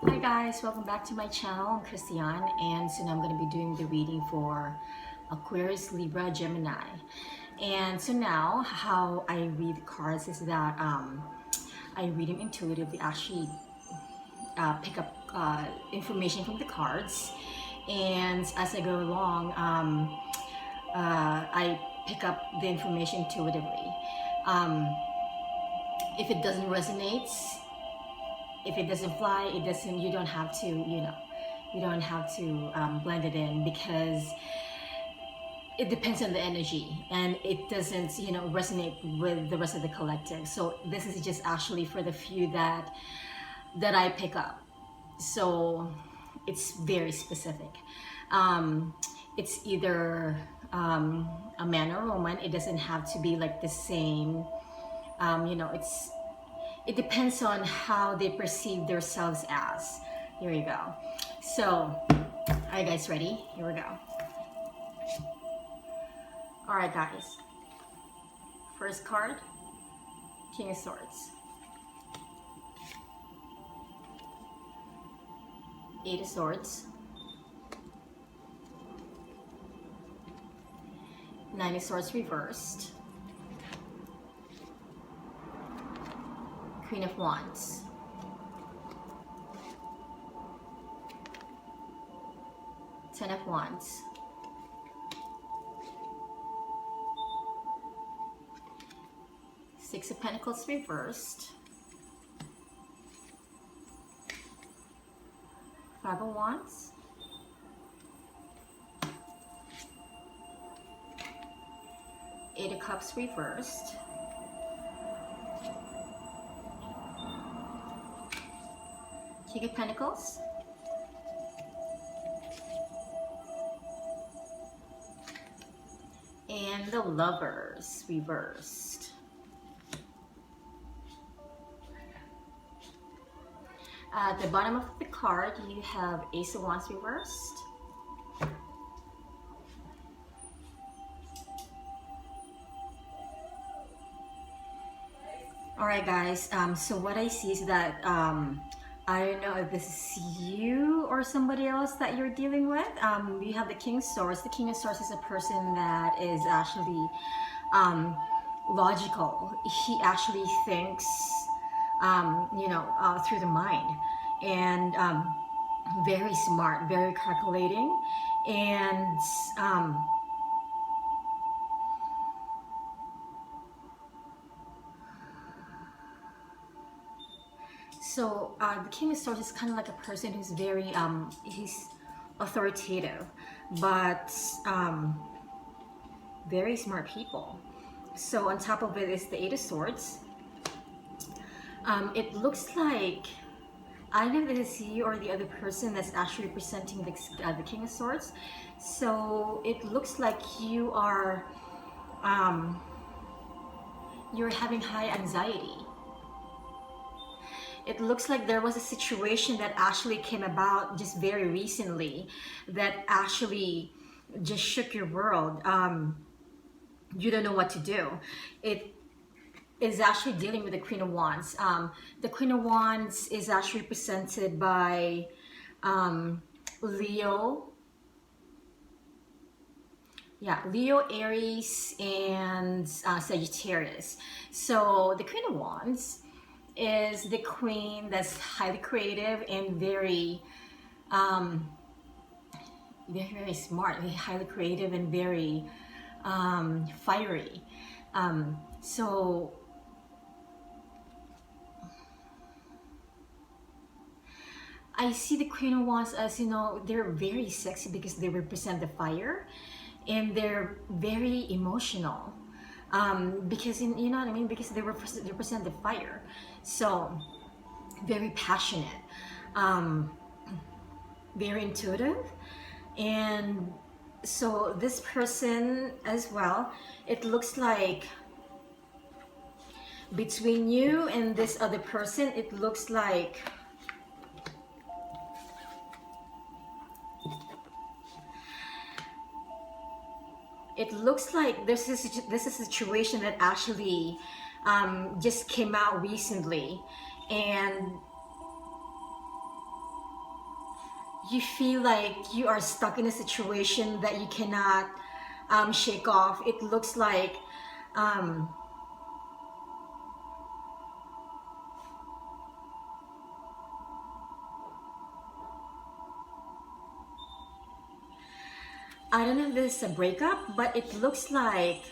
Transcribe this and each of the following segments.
Hi guys, welcome back to my channel. I'm Christian, and soon I'm going to be doing the reading for Aquarius, Libra, Gemini. And so now how I read the cards is that I read them intuitively. Actually pick up information from the cards, and as I go along I pick up the information intuitively. If it doesn't resonate, if it doesn't fly, it doesn't, you don't have to, you don't have to blend it in, because it depends on the energy and it doesn't, resonate with the rest of the collective. So this is just actually for the few that I pick up. So it's very specific. It's either a man or a woman. It doesn't have to be like the same, it depends on how they perceive themselves as. Here we go. So, are you guys ready? Here we go. All right, guys. First card, King of Swords. Eight of Swords. Nine of Swords reversed. Queen of Wands. Ten of Wands. Six of Pentacles reversed. Five of Wands. Eight of Cups reversed. King of Pentacles. And the Lovers reversed. At the bottom of the card, you have Ace of Wands reversed. Alright guys, so what I see is that I don't know if this is you or somebody else that you're dealing with. You have the King of Swords. The King of Swords is a person that is actually logical. He actually thinks, through the mind, and very smart, very calculating, and so the King of Swords is kind of like a person who's very, he's authoritative, but very smart people. So on top of it is the Eight of Swords. It looks like, I don't know if this is you or the other person that's actually representing the King of Swords. So it looks like you are, you're having high anxiety. It looks like there was a situation that actually came about just very recently that actually just shook your world. You don't know what to do. It is actually dealing with the Queen of Wands. The Queen of Wands is actually represented by Leo. Yeah, Leo, Aries, and Sagittarius. So the Queen of Wands is the queen that's highly creative and very, very smart, highly creative and very fiery. So I see the Queen of Wands as, they're very sexy because they represent the fire, and they're very emotional. Because you know what I mean, because they represent the fire. So very passionate, very intuitive. And so this person as well, it looks like between you and this other person, it looks like this is a situation that actually just came out recently, and you feel like you are stuck in a situation that you cannot shake off. It looks like I don't know if this is a breakup, but it looks like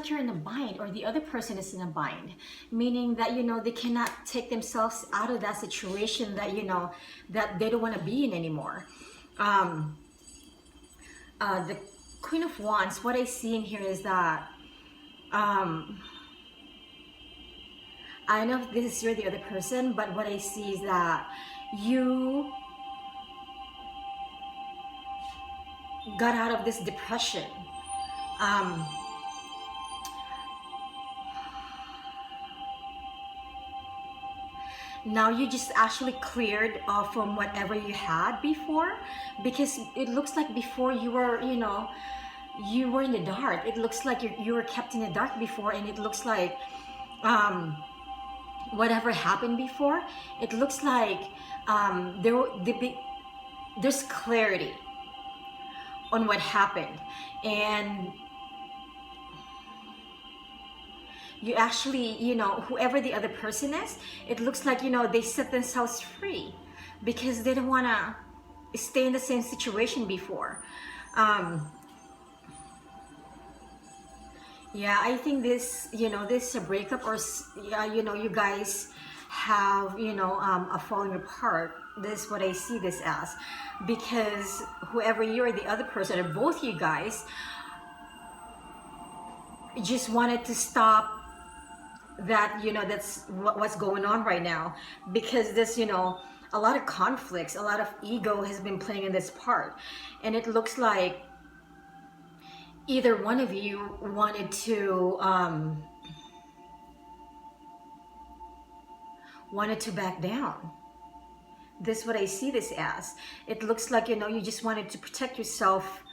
you're in a bind, or the other person is in a bind, meaning that, you know, they cannot take themselves out of that situation that, you know, that they don't want to be in anymore. The Queen of Wands, what I see in here is that I don't know if this is you're the other person, but what I see is that you got out of this depression. Now you just actually cleared from whatever you had before, because it looks like before you were, you know, you were in the dark. It looks like you were kept in the dark before, and it looks like whatever happened before, it looks like there's clarity on what happened, and you actually, you know, whoever the other person is, it looks like, you know, they set themselves free because they don't want to stay in the same situation before. Yeah, I think this, you know, this is a breakup, or you know, you guys have, you know, a falling apart. This is what I see this as, because whoever you or the other person, or both you guys, just wanted to stop that, you know, that's what's going on right now, because this, you know, a lot of conflicts, a lot of ego has been playing in this part, and it looks like either one of you wanted to back down. This is what I see this as. It looks like, you know, you just wanted to protect yourself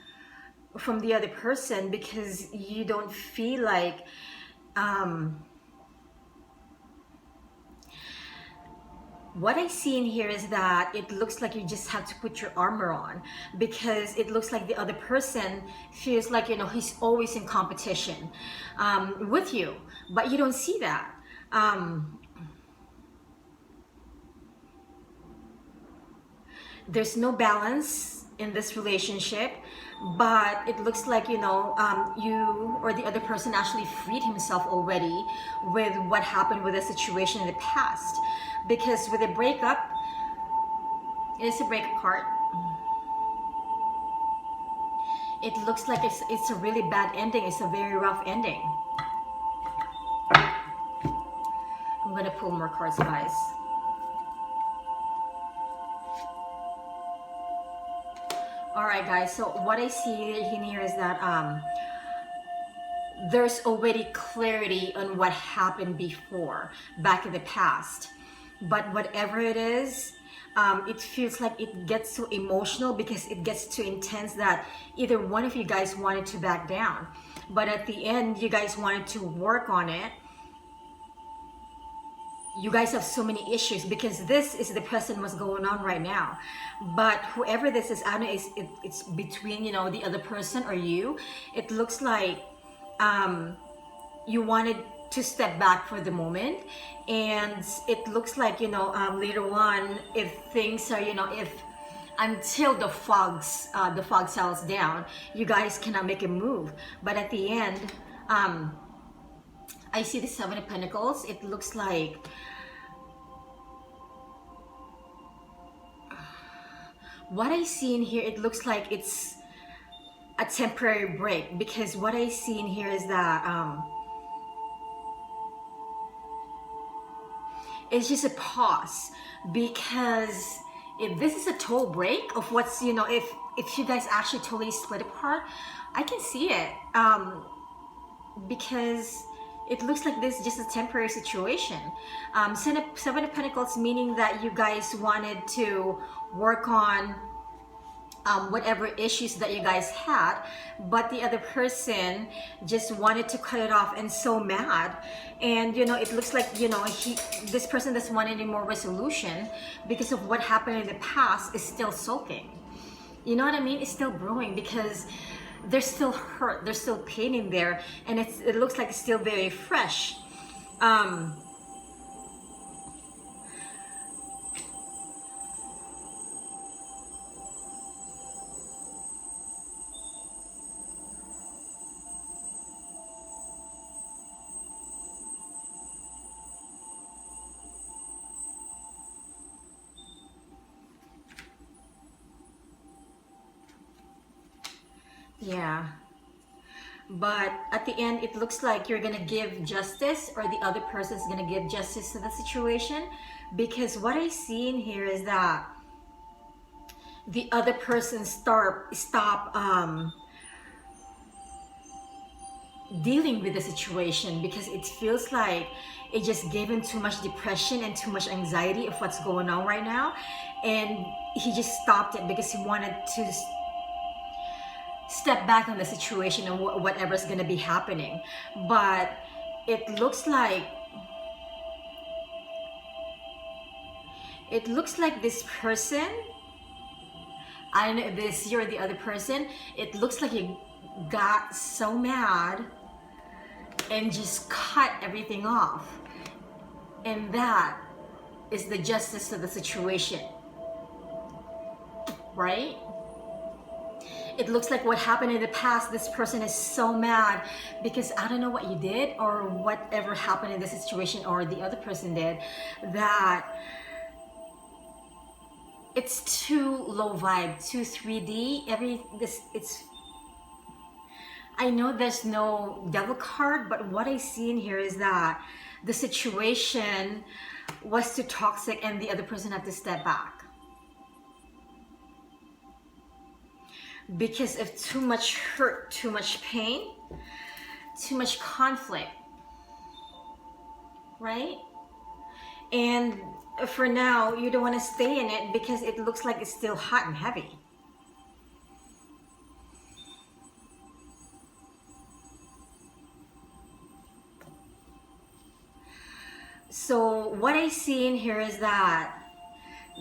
from the other person because you don't feel like what I see in here is that it looks like you just have to put your armor on, because it looks like the other person feels like, you know, he's always in competition with you, but you don't see that. There's no balance in this relationship, but it looks like, you know, you or the other person actually freed himself already with what happened with the situation in the past. Because with a breakup, it's a breakup card. It looks like it's a really bad ending. It's a very rough ending. I'm gonna pull more cards, guys. All right, guys, so what I see in here is that there's already clarity on what happened before, back in the past. But whatever it is, it feels like it gets so emotional because it gets too intense that either one of you guys wanted to back down. But at the end, you guys wanted to work on it. You guys have so many issues because this is the present what's going on right now. But whoever this is, I don't know, it's between, you know, the other person or you. It looks like you wanted to step back for the moment, and it looks like, you know, later on, if things are, you know, if until the fog settles down, you guys cannot make a move. But at the end, I see the Seven of Pentacles. It looks like what I see in here, it looks like it's a temporary break, because what I see in here is that it's just a pause, because if this is a total break of what's, you know, if you guys actually totally split apart, I can see it, because it looks like this is just a temporary situation. Seven of Pentacles, meaning that you guys wanted to work on whatever issues that you guys had, but the other person just wanted to cut it off and so mad. And you know, it looks like, you know, this person doesn't want any more resolution because of what happened in the past is still soaking. You know what I mean? It's still brewing because there's still hurt, there's still pain in there, and it looks like it's still very fresh. Yeah, but at the end it looks like you're gonna give justice, or the other person's gonna give justice to the situation, because what I see in here is that the other person stop dealing with the situation, because it feels like it just gave him too much depression and too much anxiety of what's going on right now, and he just stopped it because he wanted to step back on the situation and whatever's going to be happening. But it looks like this person, I don't know if this is you or the other person, it looks like you got so mad and just cut everything off, and that is the justice to the situation, right? It looks like what happened in the past, this person is so mad because I don't know what you did or whatever happened in the situation or the other person did, that it's too low vibe, too 3D. I know there's no devil card, but what I see in here is that the situation was too toxic and the other person had to step back because of too much hurt, too much pain, too much conflict, right? And for now, you don't want to stay in it because it looks like it's still hot and heavy. So what I see in here is that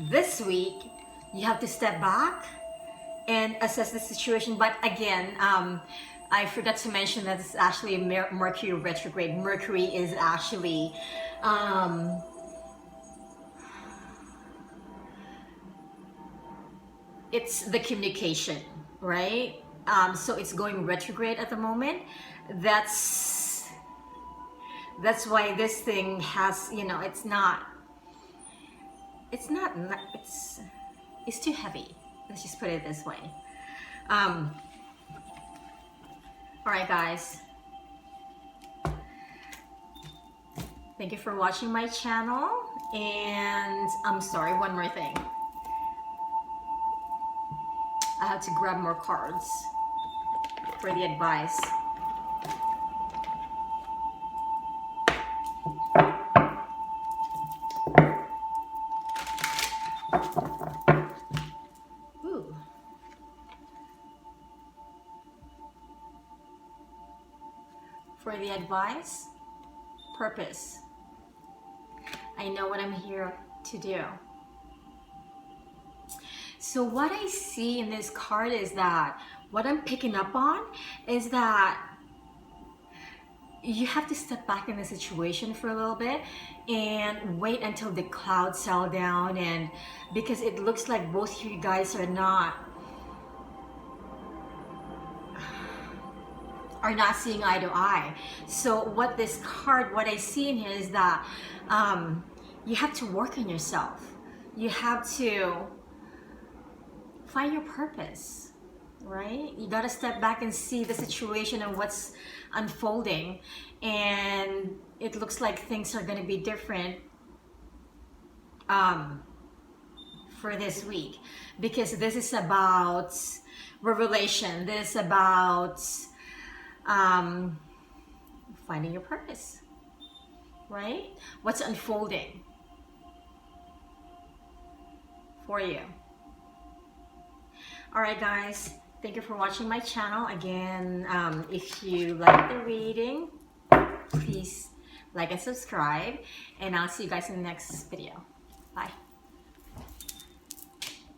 this week you have to step back and assess the situation. But again, I forgot to mention that it's actually a Mercury retrograde. Mercury is actually it's the communication, right? So it's going retrograde at the moment. That's why this thing has, you know, it's too heavy. Let's just put it this way. All right, guys. Thank you for watching my channel. And I'm sorry, one more thing. I have to grab more cards for the advice. Ooh. For the advice, purpose. I know what I'm here to do. So what I see in this card is that what I'm picking up on is that you have to step back in the situation for a little bit and wait until the clouds settle down, and because it looks like both of you guys are not seeing eye to eye. So what this card, what I see in here is that you have to work on yourself. You have to find your purpose, right? You got to step back and see the situation and what's unfolding, and it looks like things are going to be different for this week, because this is about revelation. This is about finding your purpose, right? What's unfolding for you. All right, guys. Thank you for watching my channel. Again, if you like the reading, please like and subscribe. And I'll see you guys in the next video. Bye.